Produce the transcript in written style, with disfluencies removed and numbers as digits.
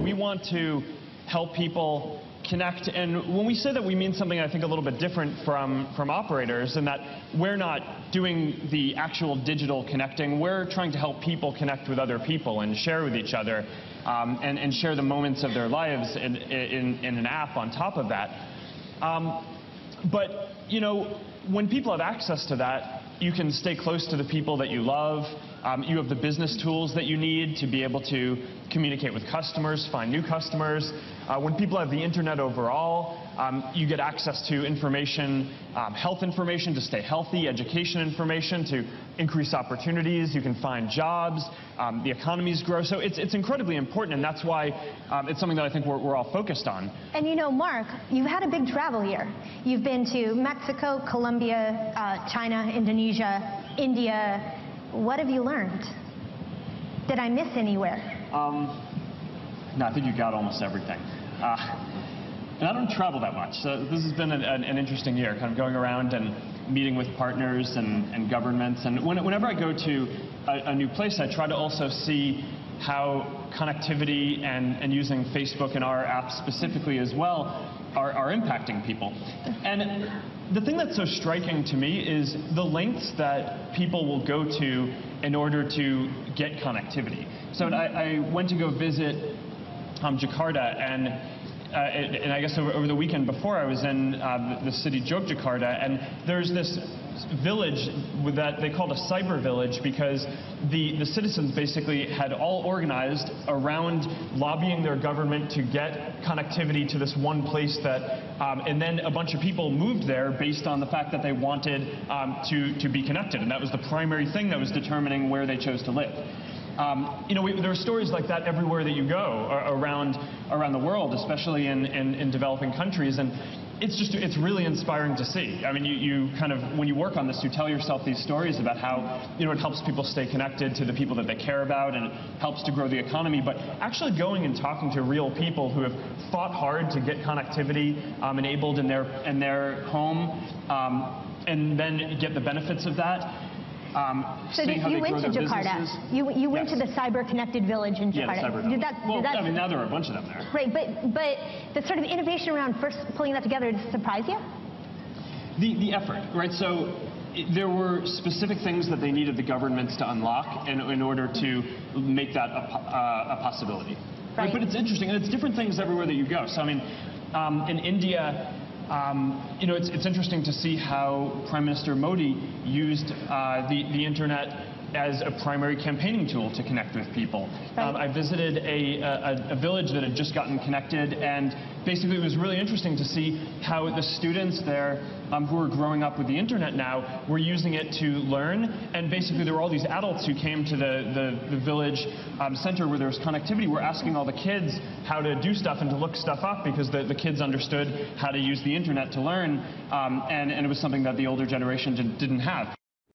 we want to help people connect, and when we say that, we mean something I think a little bit different from operators, in that we're not doing the actual digital connecting. We're trying to help people connect with other people and share with each other, and share the moments of their lives in an app on top of that. But you know, when people have access to that, you can stay close to the people that you love. You have the business tools that you need to be able to communicate with customers, find new customers. When people have the internet overall, you get access to information, health information to stay healthy, education information to increase opportunities. You can find jobs. The economies grow. So it's incredibly important, and that's why it's something that I think we're all focused on. And you know, Mark, you've had a big travel year. You've been to Mexico, Colombia, China, Indonesia, India. What have you learned? Did I miss anywhere? No, I think you got almost everything. And I don't travel that much, so this has been an interesting year, kind of going around and meeting with partners and governments. And whenever I go to a new place, I try to also see how connectivity and using Facebook and our app specifically as well are impacting people. And the thing that's so striking to me is the lengths that people will go to in order to get connectivity. So I went to go visit Jakarta, and I guess over the weekend before, I was in the city Yogyakarta, and there's this village that they called a cyber village, because the citizens basically had all organized around lobbying their government to get connectivity to this one place that, and then a bunch of people moved there based on the fact that they wanted to be connected, and that was the primary thing that was determining where they chose to live. You know, there are stories like that everywhere that you go around the world, especially in developing countries, and it's really inspiring to see. I mean, you kind of, when you work on this, you tell yourself these stories about how, you know, it helps people stay connected to the people that they care about, and it helps to grow the economy. But actually going and talking to real people who have fought hard to get connectivity enabled in their home, and then get the benefits of that. So you went to Jakarta. You went to the cyber-connected village in Jakarta. Yeah, the cyber village. I mean, now there are a bunch of them there. Right, but the sort of innovation around first pulling that together, did it surprise you? The effort, right? So there were specific things that they needed the governments to unlock in order to make that a possibility. Right. But it's interesting, and it's different things everywhere that you go. So I mean, in India, you know, it's interesting to see how Prime Minister Modi used the internet as a primary campaigning tool to connect with people. Right. I visited a village that had just gotten connected, and basically it was really interesting to see how the students there who are growing up with the internet now were using it to learn, and basically there were all these adults who came to the village center where there was connectivity, were asking all the kids how to do stuff and to look stuff up, because the kids understood how to use the internet to learn, and it was something that the older generation didn't have.